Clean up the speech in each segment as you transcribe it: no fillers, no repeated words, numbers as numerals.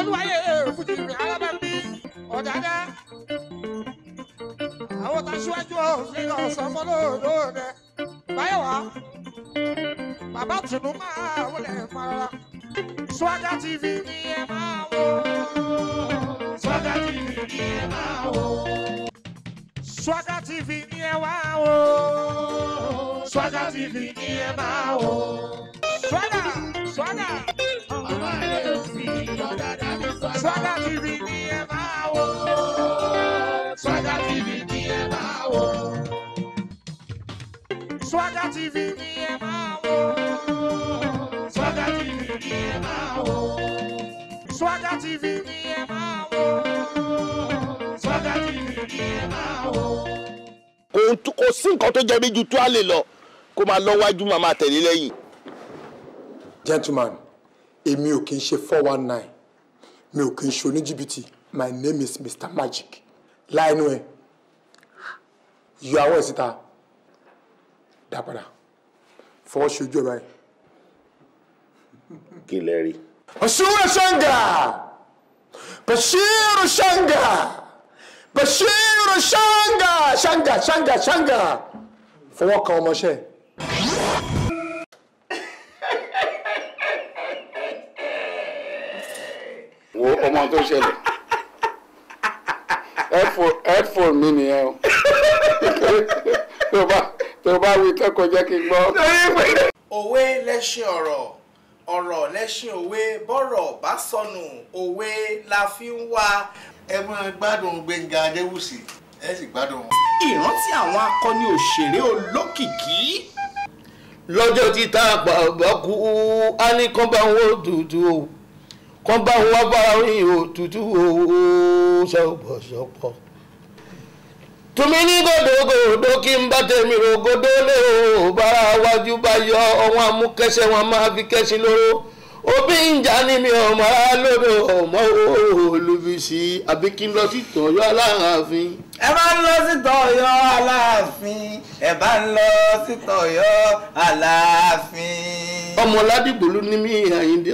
olúwayé fújì mi alábàbí ọ̀dàdá àwọn tàṣíwájú òfin ọ̀sán fọlọ́ọ̀dọ́ọ̀dẹ báyọ̀ wá bàbá tùnú máa wọlé para Swagger TV ni ẹ máa wò Swagger TV ni ẹ máa wò Swagger TV ni ẹ máa wò Swagger TV ni ẹ máa wò Swagger Swagger Swagger TV ni ẹ máa wò Swagger TV ni ẹ máa wò Swagger TV ni ẹ máa wò Swagger TV ni ẹ máa wò Swagger TV ni ẹ máa wò Swagger TV ni ẹ máa wò. Kò sí nǹkan tó jẹ́ bí ju tó a lè lọ kó máa lọ wájú máa máa tẹ̀lé lẹ́yìn. Gentleman, èmi ò kì í ṣe 419 mi ò kì í ṣe oníjìbìtì. My name is Mr. Magic. Láìnú ẹ yọ àwọn ìsìta dá padà fọwọ́ ṣojú ẹ báyìí. Kí lẹ rí? Bashiru Shanga! Bashiru Shanga! Bashiru Shanga! Shanga, Shanga, Shanga! Fọwọ́ kan ọmọṣẹ́. Wo ọmọ tó ṣẹlẹ̀. Headphone mi nìyẹn o. Tó bá wí kẹ́kọ̀ọ́ jẹ́ kí n gbọ́. Òwe lẹ́ṣin ọ̀rọ̀, ọ̀rọ̀ lẹ́ṣin òwe, bọ́rọ̀ bá sọnù, òwe la fi ń wá. Ẹ máa gbádùn Gbẹ́ngà Adéwùsì, ẹ sì gbádùn wọn. Ìrántí àwọn akọni òṣèré olókìkí. Lọ́jọ́ tí tá a pa ọ̀gbà kú á ní kán bá wọn òtútù o kán bá wọn bá rí òtútù o ṣọ̀pọ̀ṣọ̀pọ̀. Tùmí ní gòdògòdò kí n bá tèmi rògòdò lé o bára wájú bá yọ ọwọ́n amúkẹ́sẹ̀ wọn máa fi kẹ́sìn lóró. Òbí ń jà ní mi ọmọ alódò ọmọ olùbísí àbí kí n lọ sí Ọ̀yọ́ Aláàfin. Ẹ bá ń lọ sí Ọ̀yọ́ Aláàfin, ẹ bá ń lọ sí Ọ̀yọ́ Aláàfin. Ọmọ Ládìgbòlú ní mí Àyìndé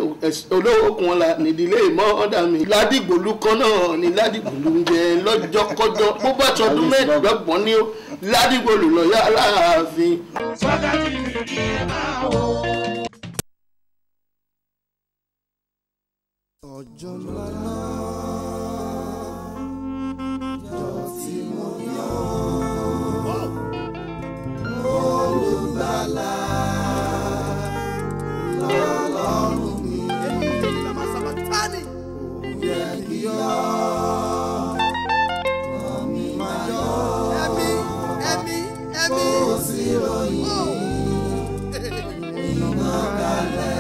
olówó kan la nídìílé ìmọ̀ ọ̀dà mi. Ládìgbòlú kan náà ni Ládìgbòlú ń jẹ lọ́jọ́kọ́jọ́ bó bá tọdún mẹ́ẹ̀ẹ́dọ́gbọ̀n ní ó Ládìgbòlú lọ́yọ́ Aláàfin. Swagger TV ni ẹ máa wò. Ọjọ́ ńlá ọjọ́ tí mo yàn Olùgbàlà lọ́lọ́run mi yẹ kí yọ ọmọ máa yọ kó sí ròyìn iná kalẹ̀.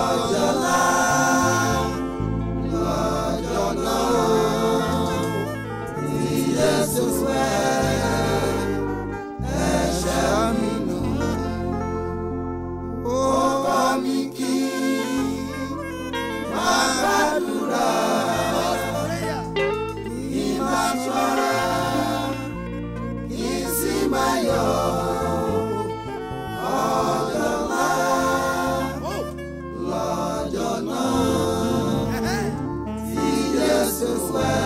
Ọjọ́ ńlá lọ́jọ́ náà tí Jésù wẹ̀ ẹ̀ṣẹ̀ mi nù. Ó kọ́ mi kí máa gbàdúrà kí máa ṣọ́ra kí sì máa yọ̀. Ọjọ́ ńlá lọ́jọ́ náà tí Jésù wẹ̀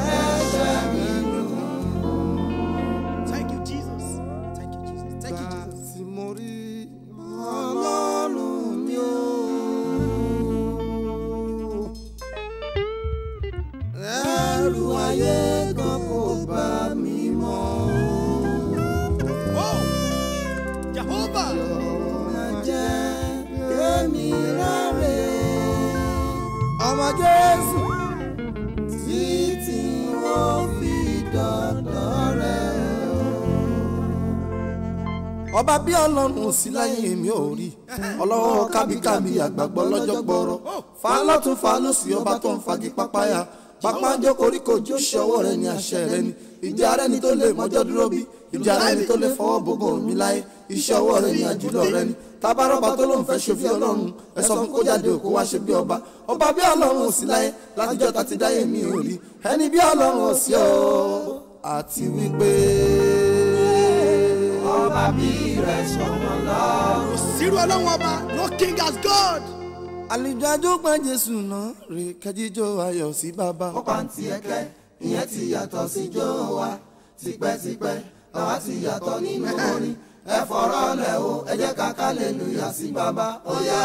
ẹ̀ṣẹ̀ mi nù. Thank you, Jesus. Thank you, Jesus. Thank you, Jesus. Tí mo rí Ọlọ́run mi o, ẹ̀rù ayé kan kò bá mi mọ́. Jehovah. Ọmọ Jésù títí wọ́n fi dọ̀dọ̀ rẹ̀. Ọba bí Ọlọ́run sí láyé mi ò rí. Ọlọ́wọ́ kábíkábí àgbàgbọ́ lọ́jọ́ gbọ́rọ̀. Fa lọ́tún fa lósì ọba tó ń fagi pápáyà. Pápá ń jó koríko jó ṣe ọwọ́ rẹ̀ ní àṣẹ rẹ̀ ni. Ìjà rẹ̀ ni tó lè mọ́jọ́ dúró bí. Ìjà rẹ̀ ni tó lè fọwọ́ bòbò mi láyé. Iṣẹ́ ọwọ́ rẹ̀ ni àjùlọ rẹ̀ ni. Tabarọba tó ló ń fẹ́ ṣe fi Ọlọ́run ẹ sọ fún kó jáde òkú wá ṣe bí ọba. Ọba bí Ọlọ́run ò sí láyé látijọ́ ta ti dáyé mi ò rí. Ẹni bí Ọlọ́run ò sí o àti wípé ọba bí rẹ̀ sọ̀rọ̀ lọ́rùn. Zero Ọlọ́run ọba, no king as God. àlejò AjogbaJesu náà rè kẹjíjó ayọ̀ sí bàbá. ó pa ń tiẹ̀ kẹ́ ìyẹn ti yàtọ̀ sí jó wa tipẹ́tipẹ́ àwa ti yàtọ̀ nínú orin ẹ fọ̀rọ̀ lẹ̀ o ẹ jẹ́ ká hallelúyà sí bàbá ó yá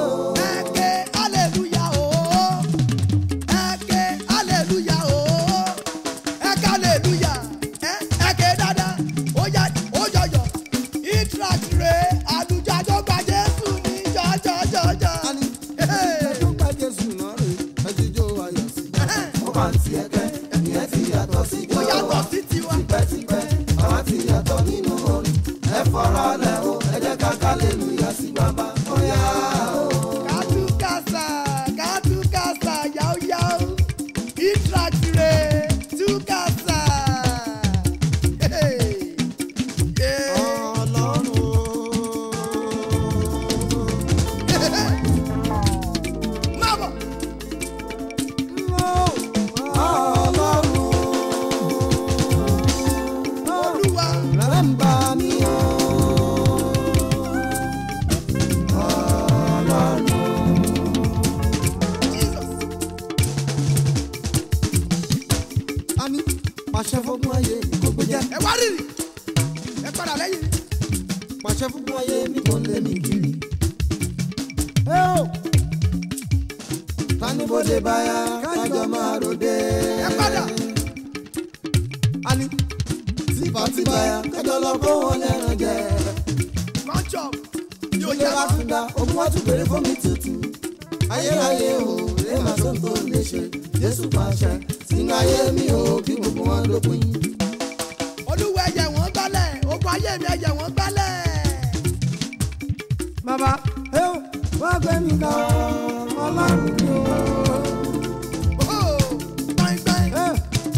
o. ẹ ké hallelúyà o ẹ ké hallelúyà o ẹ ké hallelúyà ẹ ké dáadáa ó yá ó yọyọ interact rẹ àlùjọ AjogbaJesu ní jọjọjọjọ. AjogbaJesu náà rè kẹjíjó ayọ̀ sí bàbá. ó pa ń tiẹ̀ kẹ́ ìyẹn ti yàtọ̀ sí jó ó wa yàtọ̀ sí tiwa. tipẹ́tipẹ́ àwa ti yàtọ̀ nínú orin ẹ fọ̀rọ̀ lẹ̀ o ẹ jẹ́ ká hallelúyà sí bàbá ó yá o. Katukasa, yao yao, interact rẹ tukasa. Mama. Olúwa. Remember me o. Ani pàṣẹ fúngun ayé gbogbo jẹ. Ẹ wá rírì. Ẹ padà lẹ́yìn. Pàṣẹ fúngun ayé Ayé mi kò lè mí kiri. Tani bóde báyà kájọ máa ròde. Ẹ padà. Ani Tìfàtì báyà kájọ lọ kó wọn lẹ́ran jẹ. Kọ́ńtọ̀ yóò Ilé yá wa wa. tún dá ogun wa tún bèrè fún mi tutù. Ayérayé o, lè máa tó tó lè ṣe. Jésù pàṣẹ sínú ayé mi o, kí gbogbo wọn dópin. Olúwa ẹ̀jẹ̀ wọ́n gbálẹ̀. Ogun ayé mi ẹ̀jẹ̀ wọ́n gbálẹ̀. bàbá wá gbé mi ga Ọlọ́run mi o. Gbọ̀ngbọ̀n.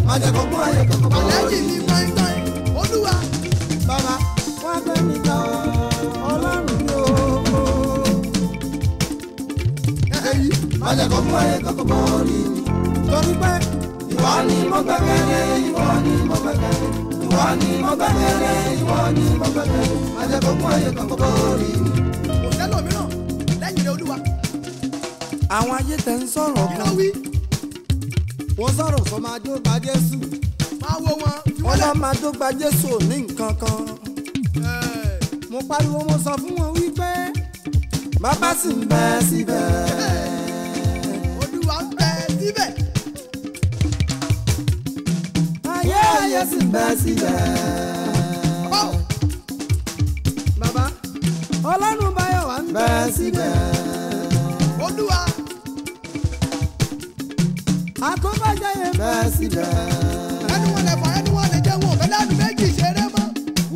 Má jẹ́ kó kún ayé kankan bọ̀ Àlẹ́jì mi gbọ̀ngbọ̀n. Olúwa. Bàbá wá gbé mi ga Ọlọ́run mi o. Má jẹ́ kó kún ayé kankan bọ̀ rí mi. Torí pé Ìwọ ni mo gbẹ́kẹ̀lé, ìwọ ni mo gbẹ́kẹ̀lé. Ìwọ ni mo gbẹ́kẹ̀lé, ìwọ ni mo gbẹ́kẹ̀lé. Má jẹ́ kó kún ayé kankan bọ̀ rí mi. Kò sẹ́lòmíràn lẹ́yìn rẹ̀ Olúwa. àwọn ayé tẹ̀ ń sọ̀rọ̀ Iná kan. wí. Wọ́n sọ̀rọ̀ sọmọ AjogbaJesu. Máa wo wọn. Fi Wọ́n wọ́n lẹ̀. lọ́mọ AjogbaJesu ò ní nǹkan kan. Mo pariwo mo sọ fún wọn wípé bàbá sì ń bẹ síbẹ̀. Olúwa ń bẹ síbẹ̀. Ayé sì ń bẹ síbẹ̀. Bàbá Ọlọ́run báyọ̀ wá ń bẹ Bẹ síbẹ̀. Olúwa. àkóbájáyé Bẹ síbẹ̀. Ẹnu wọn lẹ̀ fọ ẹnu wọn lè jẹ́ wọn ò fẹ́ lẹ́nu méjì ṣeré mọ́.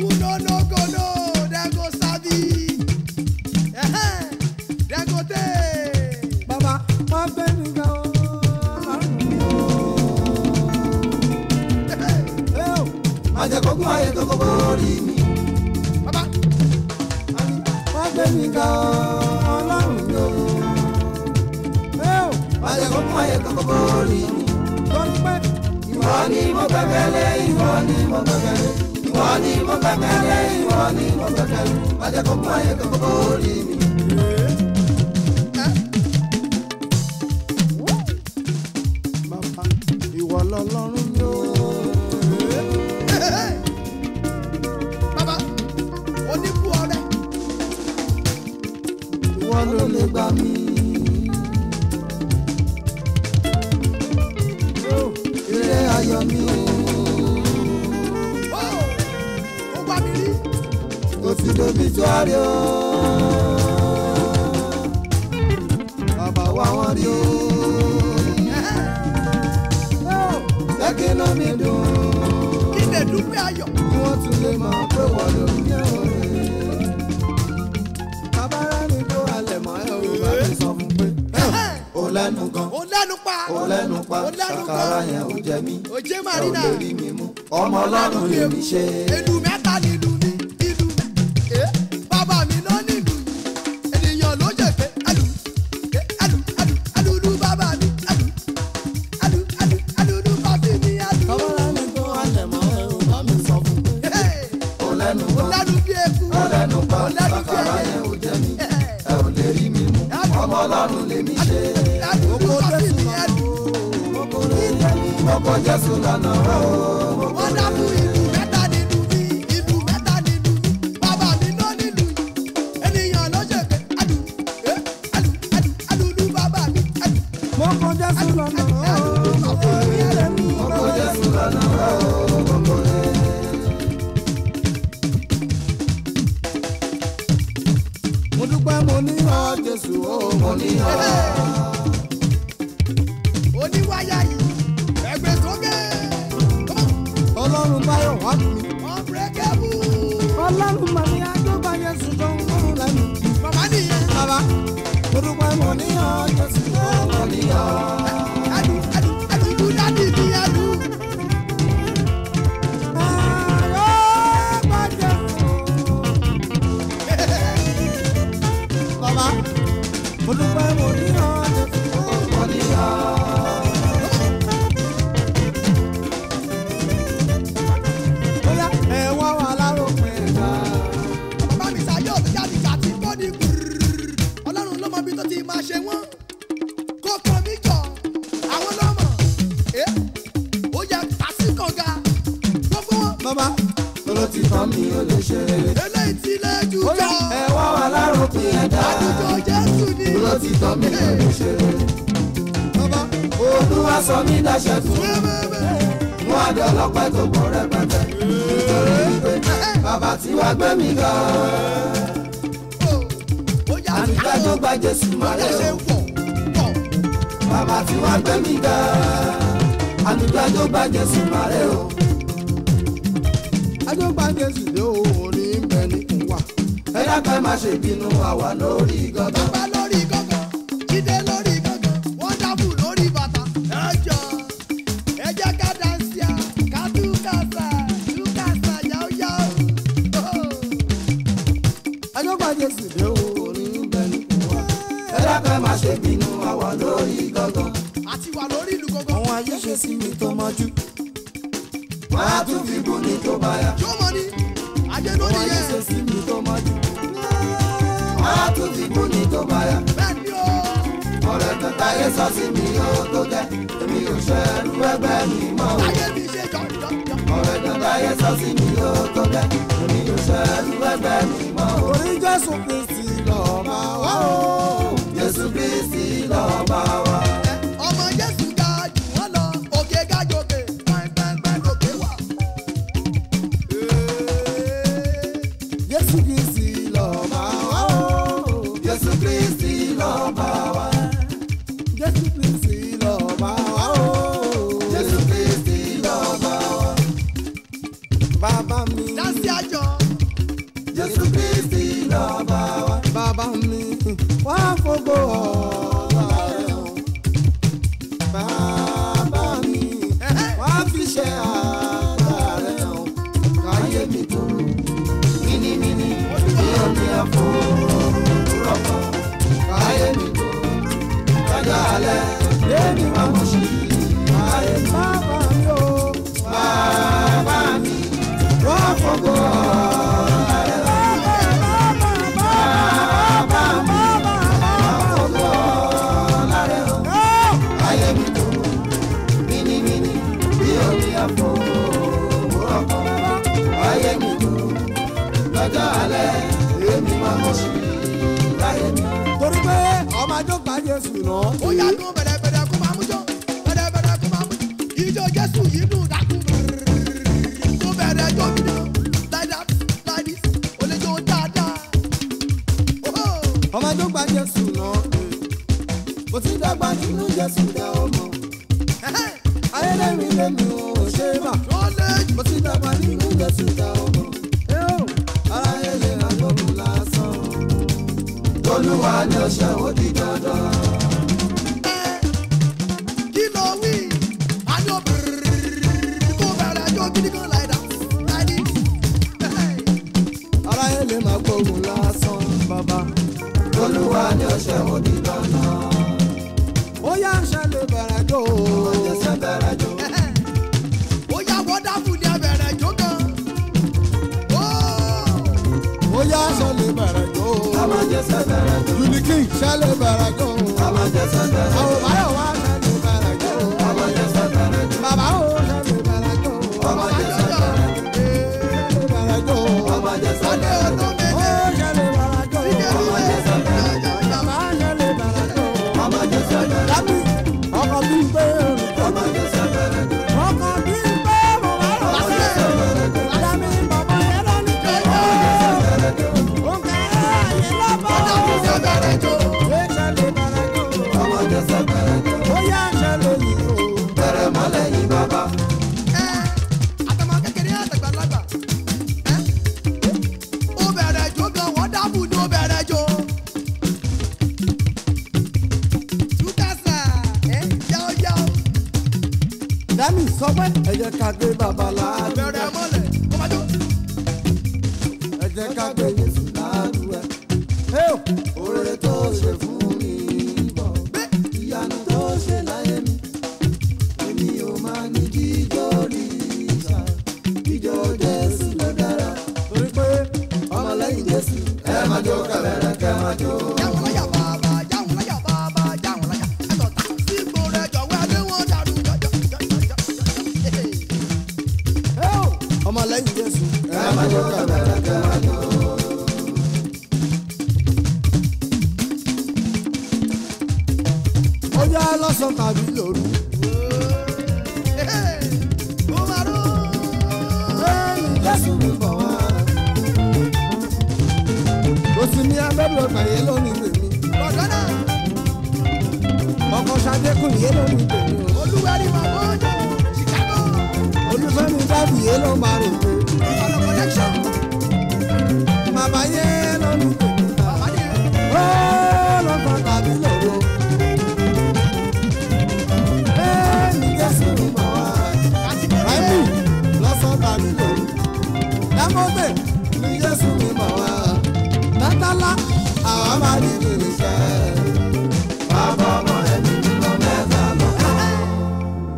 Unonogono dẹ́go sábì. Dẹ́go tè. bàbá wá gbé mi ga Ọlọ́run mi o. Má jẹ́ kó kún ayé kankan bọ̀ rí mi. Bàbá. Wá gbé mi ga Ọlọ́run mi o. Má jẹ́ kó kún ayé kankan bọ̀ rí mi. Torí pé Ìwọ ni mo gbẹ́kẹ̀lé, ìwọ ni mo gbẹ́kẹ̀lé. Ìwọ ni mo gbẹ́kẹ̀lé, ìwọ ni mo gbẹ́kẹ̀lé. Má jẹ́ kó kún ayé kankan bọ̀ rí mi. bàbá ìwọ lọ́lọ́run mi o. Bàbá. Oníkú ọrẹ. Ìwọ ló lè gbà mí. Ire ayọ̀ mi o. Ó wá mi rí. Ó ti dobi tó a rí o. Bàbá wa wọ́n rí o. Jẹ́ kí inú mi dùn. Kí lè dúpẹ́ ayọ̀. Kí wọ́n tún lè mọ̀ pé wọ́n ló ń yẹ̀ o. Bàbá rẹ̀ mi tó halẹ̀ mọ́ ẹ̀ o. Bá mi sọ fún pé ó lẹ́nu gan. Ó lẹ́nu pa. Ó lẹ́nu pa. Ó lẹ́nu Ṣàkàrà gan. yẹn ò jẹ mí. Ó jẹ́ Ẹ ò Màrínà. lè rí mi mú. Ọmọ Ọlọ́run lè mi ṣe. Ìlú mẹ́ta ni ìlú mi. Ìlú mi. Bàbá mi náà ní ìlú yìí. Ènìyàn ló jẹ̀ pé ẹlù. Ẹlù bàbá mi. Ẹlù bàbí mi. Ẹlù. Bàbá rẹ̀ mi tó halẹ̀ mọ́ ẹ̀ o. Bá mi sọ fún pé ó lẹ́nu Ó gan. lẹ́nu bí eku. Ó lẹ́nu pa. Ó lẹ́nu bí Ṣàkàrà ẹyẹ. yẹn ò jẹ mí. Ẹ ò lè rí mi mú. Ọmọ Ọlọ́run lè ṣe. Oko Jésù ẹ̀dù. Oko Jésù lọ́nà o. Wọ́n dábù ìlú mẹ́ta nínú mi, ìlú mẹ́ta nínú mi. Bàbá mi ló nílùú. Ènìyàn ló ṣe pé àdù, àdùlù bàbá mi. Oko Jésù lọ́nà o. Oko Jésù lọ́nà o. Mo dúpẹ́ mo ní ọ Jésù o. Mo ní ọ. Oníwáyà yìí, ẹgbẹ́ sókè. Ọlọ́run báyọ̀ wá mi. Unbreakable. Ọlọ́run mà ní àjọba Jésù tó ń kúrú lẹ́nu. Màmá nìyẹn. Bàbá mo dúpẹ́ mo ní ọ Jésù o. Mo ní ọ. Àdùlù dádì mi àdù. Àjọba Jésù. Bàbá mo dúpẹ́ mo ní ọ Jésù o. Mo ní ọ. Bóyá ẹ wá wà láròpin ẹ̀dá. Bàbá mi ṣayọ̀ tó jáde kàtí bọ́dì gbùrùrù. Ọlọ́run ló mọ bí tó ti máa ṣe wọ́n. Kó kàn mí jọ, àwọn lọ́mọ. Ó yẹ kàṣíkànga. Gbogbo wọn. Bàbá Tolo ti tán mi ò lè ṣe. Eléyìí ti lé jù bóyá jọ. Ẹ wá wà láròpin ẹ̀dá. Àdùjọ Jésù ni. Tolo ti tán mi ò lè ṣe. bàbá Olúwa sọ mí dáṣẹ́ fún. Mú adé ọlọ́pẹ́ tó pọ̀ rẹpẹtẹ. Nítorí wípé bàbá tí wàá gbé mi ga. Ó yà Àtúntàjọ́ gba Jésù Mọ̀lẹ́ mọ́lẹ̀ ṣe o. wọ̀ wọ̀. Bàbá tí wàá gbé mi ga. Àtúntàjọ́ gba Jésù mọ́lẹ̀ o. àjọba Jésù dé òun ní bẹ ní ìwà. Ẹ dákẹ́ má ṣe bínú àwa lórí gángan. Bàbá lórí gángan, Jídé lórí gángan, Wonderful lórí bàtà. Ẹ jẹ́ ká dáńsíà, ká túkàsà, yáóyáó. àjọba Jésù dé òun ní bẹ ní ìwà. Ẹ dákẹ́ má ṣe bínú àwa lórí gángan. Àti wà lórí ìlú gángan. àwọn ayé ṣe sí mi tó mọ́jú. Wọ́n á tún fi bú ní tó bá yá. Yóò mọ ní, ajé àwọn lórí ayé yẹn. ṣe sí mi tó mọ́jú. Wọ́n á tún fi bú ní tó bá yá. Bẹ́ẹ̀ ni o. Ọ̀rẹ́ kan táyé sọ sí mi yóò tó jẹ́. Èmi ò ṣẹ́rú ẹgbẹ́ mi mọ́ o. Ayé mi ṣe jọ̀jọ̀jọ̀. Ọ̀rẹ́ kan táyé sọ sí mi yóò tó jẹ́. Èmi ò ṣẹ́rú ẹgbẹ́ mi mọ́ o. orí Jésù Kristi lọ́ọ́ wá o. Jésù Kristi lọ́ba wa. Ọmọ Jésù ga jù wọ́n lọ, òkè ga jòkè, pẹ́ńpẹ́ńpẹ́ lòkè wà. Jésù Kristi lọ́ọ́ wá o. Jésù Kristi lọ́ba wa. Jésù Kristi lọ́ọ́ wá o. Jésù Kristi lọ́ba wa. bàbá mi. Dáńsí àjọ. Jésù Kristi lọ́ba wa. bàbá mi wá fògo ọ̀la rẹ̀ o. bàbá mi wá fi ṣe àgbà rẹ̀ o. Káyé mi tó mímímí bí omi àpò rọ̀pọ̀. Káyé mi tó lọ́jọ́ alẹ́ lẹ́ni wá mọ̀ sí. Káyé mi bàbá mi o. bàbá mi wá fògo ọ̀la rẹ̀ o. Bàbá mi wá fògo ọ̀la rẹ̀ o. Káyé mi tó mímímí bí omi àpò rọ̀pọ̀. Káyé mi tó lọ́jọ́ alẹ́ lẹ́ni wá mọ̀ sí. Káyé mi. torí pé ọmọ àjọgbá Jésù náà. Ó yá dún bẹ̀rẹ̀bẹ̀rẹ̀ kó máa mú jọ. Bẹ̀rẹ̀bẹ̀rẹ̀ kó máa mú jọ. Ijó Jésù yìí dùn dákún. Kó bẹ̀rẹ̀ jó mi dùn. Like that, like this, ó lè jó dáadáa. ọmọ àjọgbá Jésù náà. Mo ti dàgbà nínú Jésù dá ọmọ. ayédèrú lèmi ò ṣe mà. Mo ti dàgbà nínú Jésù dá ọmọ. Aráyé lè ra gbọ́dọ̀ lásán. Olúwa ni ó ṣe ó di dandan. Kí ló wí? A ní ó kó bẹ̀rẹ̀ jó gidi kan like that, like this. aráyé lè máa gbógun lásán bàbá. Olúwa ni ó ṣe ó di dandan. ó yá ṣe lè bẹ̀rẹ̀ jó. Ọjọ́ ṣe bẹ̀rẹ̀ jò. Ó yá Wonderful ni ẹ bẹ̀rẹ̀ jó kan. ó yá ṣe lè bẹ̀rẹ̀ jó. Ọmọdé ṣe bẹ̀rẹ̀ jò. Unity ṣe lè bẹ̀rẹ̀ jó. Ọmọdé Jésù bẹ̀rẹ̀ jó. Àwọn báyọ̀ wá ṣẹlẹ̀ bẹ̀rẹ̀ jó. Ọmọ Jésù bẹ̀rẹ̀ jó. Bàbá ò ṣẹlẹ̀ bẹ̀rẹ̀ jó. Ọmọ Jésù bẹ̀rẹ̀ jó. Bẹ̀rẹ̀ jó. Ọmọ Jésù bẹ̀rẹ̀ jó. Ó ṣẹlẹ̀ bẹ̀rẹ̀ jó. Ọmọ Jésù bẹ̀rẹ̀ jó. Bàbá ṣẹlẹ̀ bẹ̀rẹ̀ jó. Ọmọ Jésù bẹ̀rẹ̀ jó. Dábì ọkọ̀ bí ń gbé olùkọ́. Ọmọ Jésù bẹ̀rẹ̀ jó. Ọkọ̀ bí ń gbé mo wá lọ Ọmọ sí. Jésù bẹ̀rẹ̀ jó. Dábì bàbá yẹn lọ ní jọjọ. Ọmọ Jésù bẹ̀rẹ̀ jó. Ó ń kẹ́ ayé lọ́bọ̀. Ọmọ Jésù bẹ̀rẹ̀ jó. Ó ṣẹlẹ̀ bẹ̀rẹ̀ jó. Ọmọ Jésù bẹ̀rẹ̀ jó. Ó yá ṣẹlẹ̀ yìí o. Bẹ̀rẹ̀ mọ́lẹ̀ yìí bàbá. Àtọmọ kékeré àtàgbàlagbà. Ó bẹ̀rẹ̀ jó gan, wọ́n dábù ní ó bẹ̀rẹ̀ jó. Túkàsà, yáó. Dami sọ pé ẹ jẹ́ ká gbé bàbá láàdúrà. Bẹ̀rẹ̀ mọ́lẹ̀, kó máa jó. Ẹ jẹ́ ká gbé Jésù láàdúrà. Oore tó ṣe fún mi bọ̀. Ìyanu tó ṣe láyé mi. Èmi ò máa ní jíjó rí ìṣà. Jíjó Jésù ló dára. Torí pé Ọmọlẹ́yìn Jésù. Ẹ máa jó kẹ̀lẹ́rẹ́ kẹ́ máa jó. jáwọn láyà bàbá, jáwọn láyà bàbá, jáwọn láyà. Ẹ sọ tá sí gbòòrò ẹjọ́ wẹ́ adé wọn dàrú jọjọ. Ọmọlẹ́yìn Jésù. Ẹ máa jó kẹ̀lẹ́rẹ́ kẹ́ máa jó. Ó yá lọ́sàn tàbí lóru. Ó máa ró. Jésù mi bọ̀ wá. Ó sì ní abẹ́bí ọgbà yẹn lónìí tèmi. Lọ́dọ́nà. Ọkọ̀ Ṣadékùn yẹn lónìí tèmi. Olúwẹ̀rí màmá ọjọ́ Chicago. Olúfẹ́mi dábì yẹn ló máa rò pé. Ọ̀nà connection. Bàbá yẹn lónìí tèmi. Bàbá yẹn. Ó lọ́sàn tàbí lóru. Jésù mi bọ̀ wá. Ráìmù lọ́sàn tàbí lóru. Dámọ́tè Ní Jésù mi bọ̀ wá. Tátálá. Àwa máa ní ìrìnsẹ̀. Bàbá ọmọ ẹ̀mí mímọ́ mẹ́ta lọ.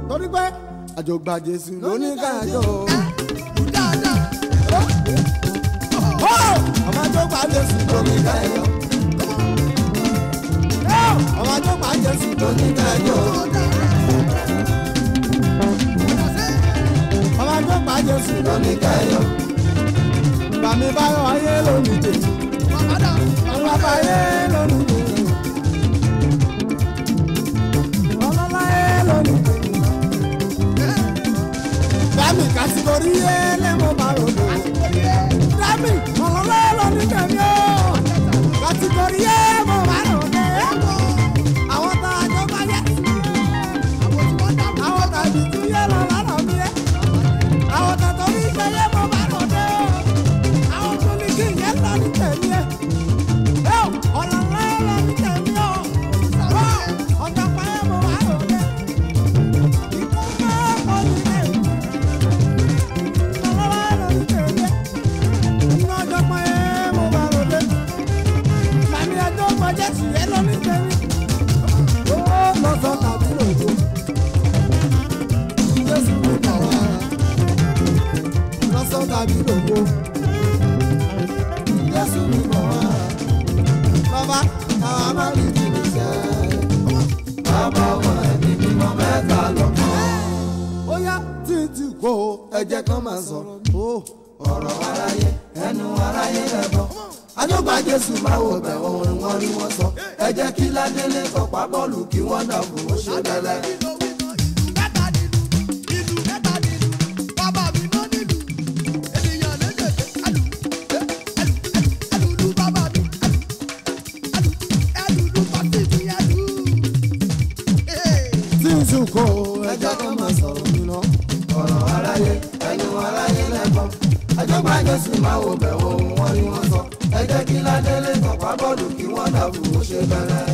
Torí pé àjọgbà Jésù ló ní káàjọ. Ọmọ àjọgbà Jésù ló ní káàjọ. Ọmọ àjọgbà Jésù ló ní káàjọ. Ọmọ àjọgbà Jésù ló ní káàjọ. Bàmí báyọ̀ ayé lónìí tèmi. Bàbá ayé lónìí tèmi. Ọlọ́lá ayé lónìí tèmi. Dami kàtìkórí yé lẹ́mọ̀ bá ròdò. Dami ọlọ́lá lónìí tèmi o. Kàtìkórí yé mọ̀ bá ròdò. Àwọn tá a jọ bá yẹ. Àwọn tá a jù tún yé lọ lọ́nà mi yẹ. Àwọn tá a torí ṣe yé mọ̀ bá ròdò. Àwọn tó ní kí ìyẹn lọ ní tèmi yẹ. Ọlọ́lá lónìí tèmi o. Ọjọ́ pẹ́ mọ̀ bá ròdò. Ikú máa pọ̀ nílé. Jésù mi bọ̀ wá. Bàbá, Àwa máa ní ìrìnsẹ̀. Bàbá ọmọ ẹ̀mí mímọ́ mẹ́ta lọ. ó yá títí kó Ẹ jẹ́ kán máa sọ̀rọ̀. Ọ̀rọ̀ aráyé ẹnu aráyé lẹ́bọ̀. Àjọgbà Jésù máa wò bẹ̀ ohun wọn rí wọn sọ. Ẹ jẹ́ kí Ládélé tọ̀pá bọ́ọ̀lù kí wọ́n dàbò ó ṣe bẹ́lẹ̀. títí kó Ẹ jẹ́ kán máa sọ̀rọ̀ nínú. Ọ̀rọ̀ aráyé ẹnu aráyé lẹ́bọ̀. Àjọgbà Jésù máa wò bẹ̀ ohun wọn rí wọn sọ. Ẹ jẹ́ kí Ládélé tọ̀pá bọ́ọ̀lù kí wọ́n dàbò ó ṣe bẹ́lẹ̀.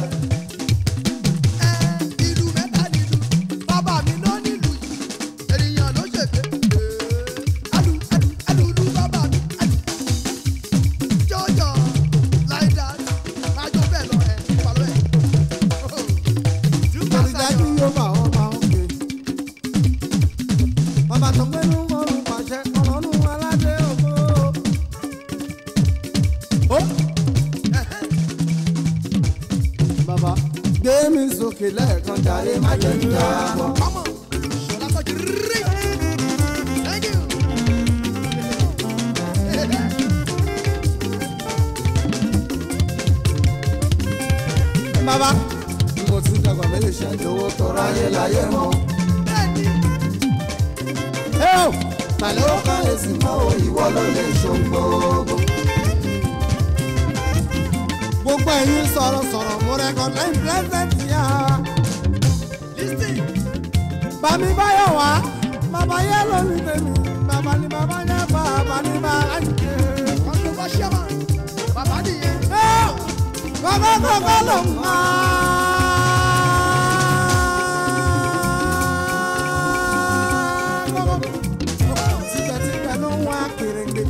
sókè lẹ́ẹ̀kan jàre má jẹ́ ìjábọ̀. Come on. Ṣọlá sọ́jú rí. Thank you. Bàbá mo ti dàgbà mẹ́lẹ̀ ṣàjọwọ́ tọrọ ayé láyé mọ́. Tàlẹ́ ó ká èsì mọ́ o, ìwọ ló lè ṣògbógbó. Gbogbo ẹ̀yin sọ̀rọ̀sọ̀rọ̀ mo recognize present yá. Bàmí báyọ̀ wá, bàbá yẹ lónìí tèmi, bàbá ni bàbá yẹ bàbá ni bàbá yẹ. Ọdún bá ṣẹ́ mọ́, bàbá nìyẹn. Bàbá kọ̀ọ̀kan ló ń wá. Tibẹ̀tibẹ̀ ló ń wá kèrègbè.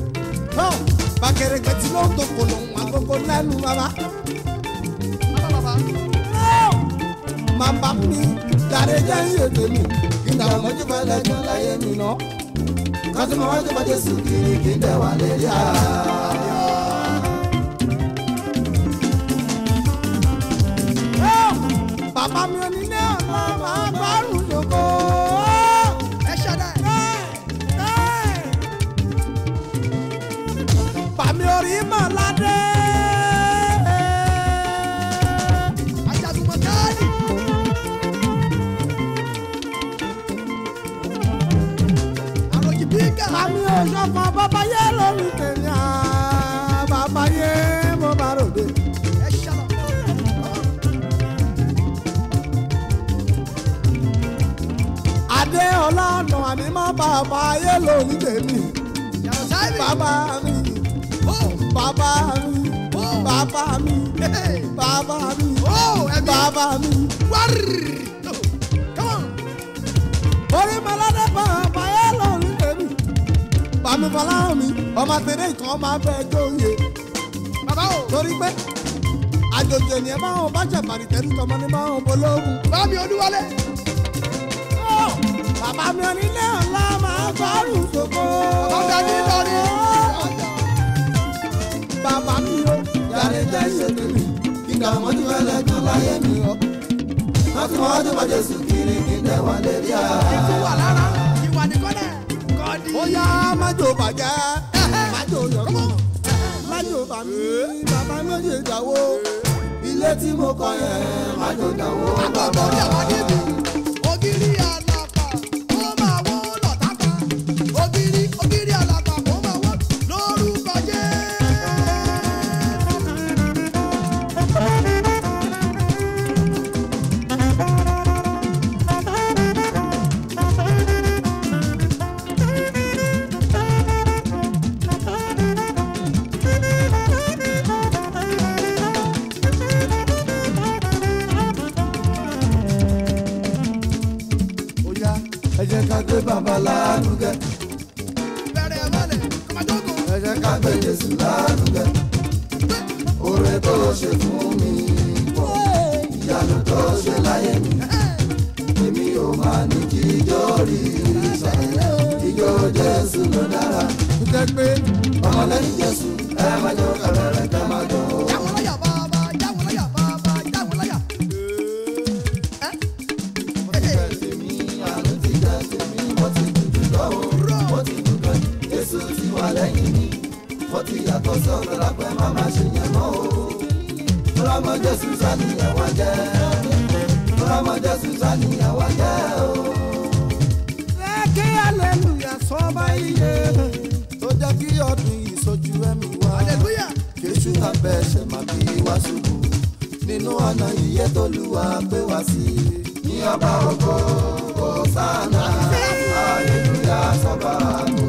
Bá kèrègbè tí ló ń tó kò ló ń wá gbogbo lẹ́nu bàbá. Màmá mi dàrẹ́ jẹ́ iye tèmi. Ìgbà ọmọdé fẹ́ lẹ́jọ́ láyé mi lọ. Kọ́sí mo wájú bá Jésù kiri kí n dẹ̀ wà lérí ara. Bàbá mi ò ní ní ọ̀la máa gbárùn yòókò. Ẹ ṣẹ́dá. Bàmí orí mọ̀ ládé. Ajagunmọ̀ káàdì. Àròjì bíkà. Bàmí òṣọ́fọ̀ bàbá yé lórí tèmi à. Bàbá yé mo bá ròde. Ẹ ṣẹ́dá. Adé ọlọ́nà àmì mọ́ bàbá yé lórí tèmi. Yàrá sáyẹ̀mì. Bàbá mi. Bàbá mi. Bàbá mi. Bàbá mi. Bàbá mi. Wárì. Come on. Orí malade bàbá yé lórí tèmi. Bàmí fọláhàn mi, ọmọ tẹ̀lé ìkan máa fẹ́ jóye. Bàbá o. Torí pé àjòjì ènìyàn máa ń bá jẹ̀bàrì tẹ̀lé tọmọ ní máa ń bológun. Bàbá mi Olúwalé. Bàbá mi onílé ọ̀la máa gbárùn sóko. Bàbá mi lórí. Bàbá mi o, yàrá jẹ́ ìṣètò mi. Kíkà ọmọdé fẹ́ lẹ́jọ́ láyé mi o. Wọ́n ti mọ ọdún bá Jésù kiri kí n dẹ̀ wà lérí ara. Ikú wà lára. Ìwà nìkan dẹ̀. Kọ́ọ̀dì. Ó yá májò bàjẹ́, májò yọ̀kọ́, májò bàmí, bàbá méjì ìdáwó. Ilé tí mo kọ́ yẹn, májò dáwó. Àgbàgbọ́ bí àwọn níbi. Ògiri àlàpà, ó máa wó lọ́tàpá. Ògiri àlàpà, ó máa wó lórúkọ Jésù. Ẹ jẹ́ ká gbé bàbá lárugẹ. Bẹ̀rẹ̀ mọ́lẹ̀, kọ́mọdógó. Ẹ jẹ́ ká gbé Jésù lárugẹ. Oore tó ṣe fún mi pọ̀, ìyanu tó ṣe láyé mi. Èmi ò máa ní kí ijó rí ìṣẹ̀lẹ̀, ijó Jésù ló dára. Jẹ́ pé ọmọlẹ́yìn Jésù ẹ má jó kẹrẹrẹ kẹ má jó. Jáwọ́ láyà bàbá, jáwọ́ láyà bàbá, jáwọ́ láyà. Mo ti fẹ́ tèmi, àánú ti jẹ́ tèmi, mo ti dùdú lọ́wọ́, mo ti dùdú Jésù ti wà lẹ́yìn mi. Mo ti yàtọ̀ sí ọ̀dọ́ lápẹ́ má má ṣe yẹn mọ́ o. Ọlọ́mọ Jésù sàníyàn wá jẹ́. Ọlọ́mọ Jésù sàníyàn wá jẹ́ o. Lẹ́kẹ́ aleluya sọ́ba iye tó jẹ́ kí ọdún yìí sojú ẹ̀mí wá. Aleluya. Kéṣù abẹ́ ẹ̀ṣẹ̀ máa bí wá ṣubú. Nínú ọ̀nà iye tó lùwà pé wá sí. Ní ọba ògo, Hòsánà, aleluya sọ́ba àgọ́dù.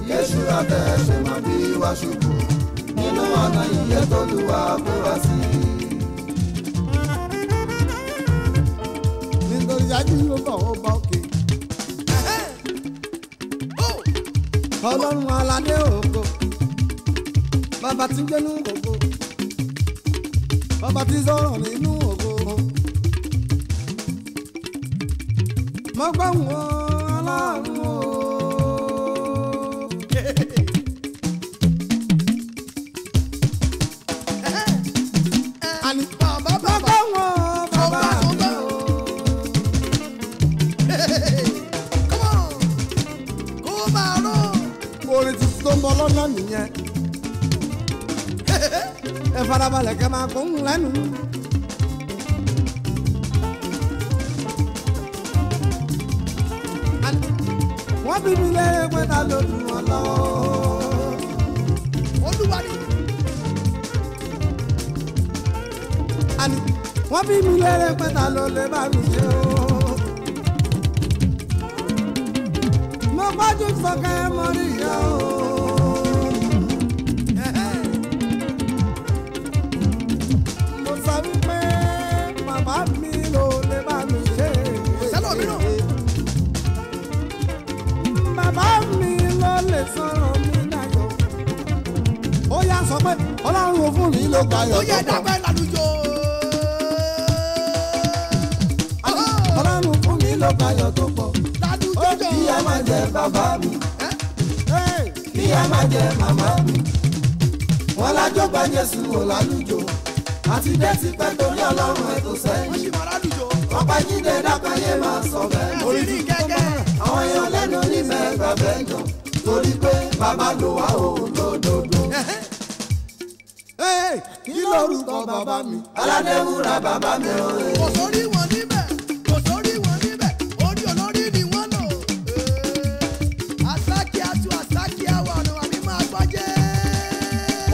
Kéṣù abẹ́ ẹ̀ṣẹ̀ máa bí wá ṣubú. Nínú ọ̀nà iye tó lùwà pé wá sí. Nítorí ajú ló bọ̀ ó bá òkè. Ọlọ́run aládé ògo. Bàbá tí ń gbénú ògo. Bàbá tí ń sọ̀rọ̀ nínú ògo. Mo gbọ́ wọn Ọlọ́run o. Àní bàbá mo gbọ́ wọn bàbá mi. bọ́ lọ́nà nìyẹn. Ẹ farabalẹ̀ kẹ́ máa kó ń lẹ́nu. Wọ́n bí mi lérè pé ta ló dùn wọn lọ́wọ́. Olúwa ni. Wọ́n bí mi lérè pé ta ló lè bá mi ṣe o. Mo gbájú sọ́kẹ́ mo rí ìyá o. Mo sọ wípé bàbá mi ló lè bá mi ṣe. Sẹ́lọ̀ mi náà. Bàbá mi ló lè sọ̀rọ̀ mi dayọ̀. Ó yá sọ pé Ọlọ́run ò fún mi ló gbàyọ̀. Ó yẹ dàgbẹ́ lálùjọ. Ọlọ́run fún mi ló gbàyọ̀ tó pọ̀. Lálùjọ jọ. Kí a máa jẹ bàbá mi, kí a máa jẹ màmá mi. Wọ́n lájọba Jésù wò lálùjọ. Àti dé ti pẹ́ torí Ọlọ́run ètò Wọ́n sẹ́yìn. sì máa lálùjọ. Ọ̀pá jíde dákàyé máa sọ bẹ́ẹ̀. Orí ní kẹ́kẹ́. Àwọn èèyàn lẹ́nu ní mẹ́gbà bẹ́ẹ̀ jọ. Torí pé bàbá lò wá o lódodo. Kí lórúkọ bàbá mi? Aládéwúrà bàbá mi ò rè. Kò sórí wọn níbẹ̀. Kò sórí wọn níbẹ̀. Orí olórí ni wọ́n lò. Àsákì àtú àsákì àwọn ọ̀nà àbí máa gbọ́jẹ́.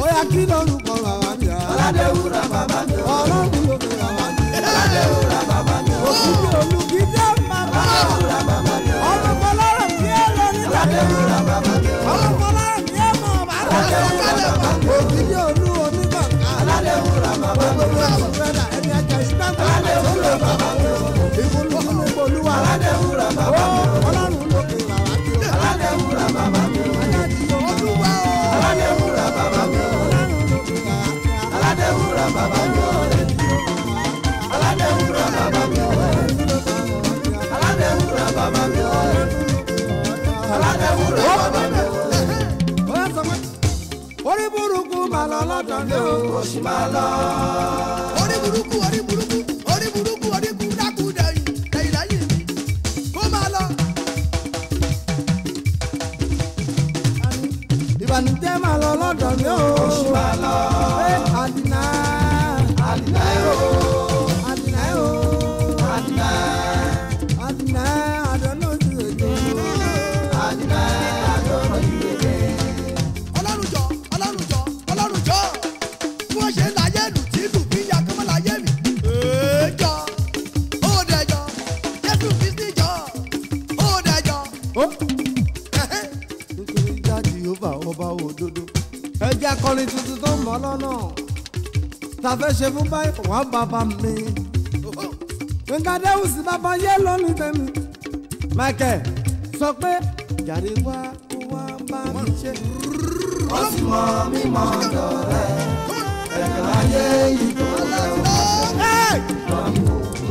Ó yá kí lórúkọ bàbá mi? Aládéwúrà bàbá mi ò rè. Ọlọ́run ló fi bàbá mi. Aládéwúrà bàbá mi ò rè. Òkìkí olùkíjẹ́ bàbá. Aládéwúrà bàbá mi ò rè. Ọmọ fọlọ́run kí ẹ lọ ní bàbá. Aládéwúrà bàbá mi ò rè. Ọmọ fọlọ́run kí ẹ mọ̀ bàbá. Aládéwúrà bàbá mi ò rè. Òkìkí olú onígbàgbà. Aládéwúrà bàbá mi ò rè. Ẹni ẹja ìsìnkú. Aládéwúrà bàbá mi ò rè. Ìfúnnú olúwa. Aládéwúrà bàbá mi ò rè. Ọlọ́run ló fi bàbá kí o. Aládéwúrà bàbá mi ò rè. Olúwa o. Aládéwúrà bàbá mi ò rè. Aládéwúrà bàbá mi ò rè. Aládéwúrà bàbá mi ò rè. Aládéwúrà bàbá mi ò rè. Aládéwúrà bàbá mi ò rè. Orí burúkú máa lọ lọ́dọ̀ ní o. Oṣù máa lọ. Orí burúkú orí burúkú orí burúkú orí burúkú dákú dẹ̀yìn dẹ̀yìn lẹ́yìn mi. Kó máa lọ. Ìbànújẹ́ máa lọ lọ́dọ̀ ní o. Oṣù máa lọ. Àdìnà. Àdìnà o. Àdìnà o. Àdìnà. Àdìnà àdánù ti èjò. Àdìnà àdánù ìrèké. Ọlọ́run jọ Ọlọ́run jọ Ọlọ́run jọ. Bí wọ́n ṣe ń láyé lù tí lù bí ya kọ́mọ́ láyé mi. Jọ ó dẹ̀ jọ Jésù Kristi jọ ó dẹ̀ jọ. Nítorí jáde Jèhófà ọba òdodo. Ẹ jẹ́ akọrin tuntun tó mọ́ lọ́nà. Ta fẹ́ ṣe fún báyìí wá bàbá mi. Gbẹ̀ngà Déwùsì bàbá yé lónìí tẹ̀mí. Michael sọ pé jàre wá kó wá bá mi ṣe. Wọ́n sì mọ mímọ́ dọ̀rẹ́. Ẹ̀jọ̀ ayé yìí tó lẹ́wọ̀.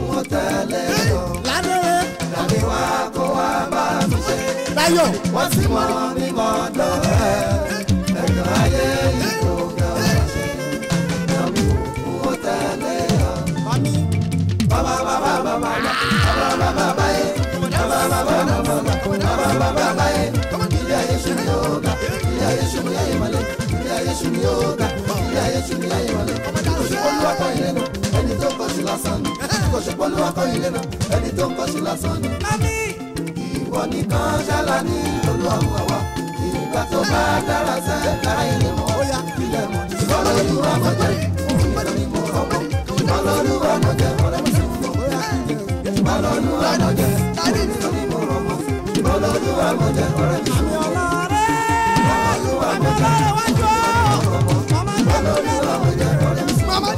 Wọ́n tẹ̀lé lọ. Ládùúgbò. Jàre wá kó wá bá mi ṣe. Táyọ̀. Wọ́n sì mọ mímọ́ dọ̀rẹ́. Ẹ̀jọ̀ ayé yìí tó lẹ́wọ̀. Wọ́n tẹ̀lé lọ. Mami. Bàbá bàbá bàbá bàbá bàbá báyé. Bàbá bàbá bàbá bàbá bàbá báyé. Ilé ayé ṣe ni yóò ga. Ilé ayé ṣe ni ayé malẹ̀. Ilé ayé ṣe ni yóò ga. Ilé ayé ṣe ni ayé malẹ̀. Kò ṣe pọ́lú akọ ilé náà. Ẹni tó ń kọ́ṣù lásán ni. Kò ṣe pọ́lú akọ ilé náà. Ẹni tó ń kọ́ṣù lásán ni. Mami. Ìwọ nìkan ṣálá ní olúwa wa. Ìgbà tó bá dára sẹ́ lára ilé mọ́. Ilé mọ́. Ìbọ̀lọ́lù àmọ̀jẹ́. Ìbọ̀lọ́lù àmọ̀jẹ́. Ọ̀rẹ́ mi sì fún ọ. Ìbọ̀lọ́lù àmọ̀jẹ́. Ìbọ̀lọ́lù àmọ̀jẹ́. Ọ̀rẹ́ mi sì fún ọ. Ìbọ̀lọ́lù àmọ̀jẹ́. Ìbọ̀lọ́lù àmọ̀jẹ́. Ọ̀rẹ́ mi sì fún ọ.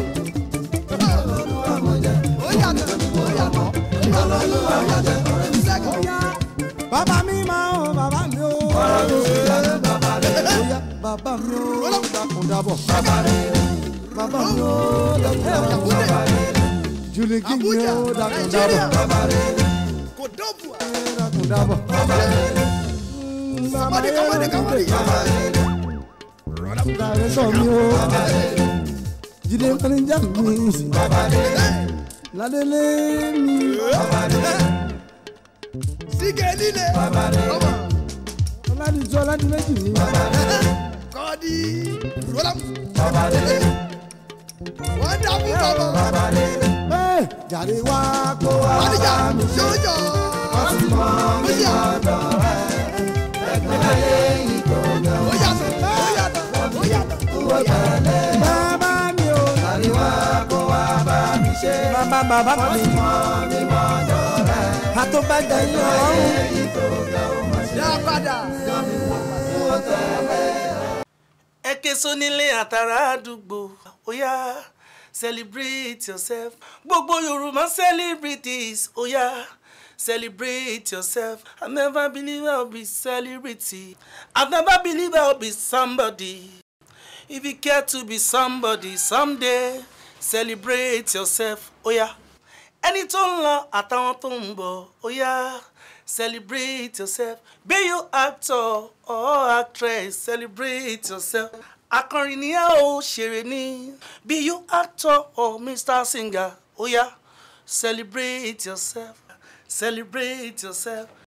Ìbọ̀lọ́lù àmọ̀jẹ́. Ìbọ̀lọ́lù àmọ̀jẹ́. Ọ̀rẹ́ mi sì fún ọ. Bàbá mi máa ń bàbá mi o. Ọ̀rọ̀ mi sì lẹ́nu bàbá rẹ̀. Bàbá mi o. Dàkún dàbọ̀. Bàbá rẹ̀. Bàbá mi o. Dàkún dàbọ̀. Bàbá rẹ̀. Jùlí kí mi o. Dàkún dàbọ̀. Bàbá rẹ̀. Kò dọ́bù à. Dàkún dàbọ̀. Bàbá rẹ̀. Kọ́mọ́dé kọ́mọ́dé kọ́mọ́dé. Bàbá rẹ̀. Dàrẹ́ sọ mi o. Bàbá rẹ̀. Jíde nkànnì jẹ́ mi. Bàbá rẹ̀. Ládélé mi. Bàbá rẹ̀. Sígẹ̀ líle. Bàbá rẹ̀. Ọládì méjì ni. Kọ́ọ̀dì rọ́lá. Wọ́n dàbí bàbá. Jàre wá kó wá bá mi ṣe. Jọjọ. wọ́n ti mọ mi lọ́dọ̀ rẹ̀. Ẹgbẹ́ ayé yìí tó yọ. Ó yàtọ̀. Owó tẹ̀lé. Bàbá mi o. Jàre wá kó wá bá mi ṣe. Bàbá wọ́n mi. ti mọ mi lọ́dọ̀ rẹ̀. Àtọ́bàjá yìí Ẹgbẹ́ ayé ọ̀hún. yìí tó yọ. Dá padà. Owó tẹ̀lé. Eke sonile àtàrà àdúgbò ó yá celebrate yourself gbogbo Yorùbá celebrities ó yá celebrate yourself. I never believe I'll be celebrity. I've never believe I'll be somebody. If you care to be somebody someday, celebrate yourself ó yá. Ẹni tó ń lọ àtàwọn tó ń bọ̀ ó yá celebrate yourself. Be you actor or actress, celebrate yourself. Akọrin ni ẹ o, ṣeré ni. Be you actor or Mr. Singer, ó yá celebrate yourself. Celebrate yourself.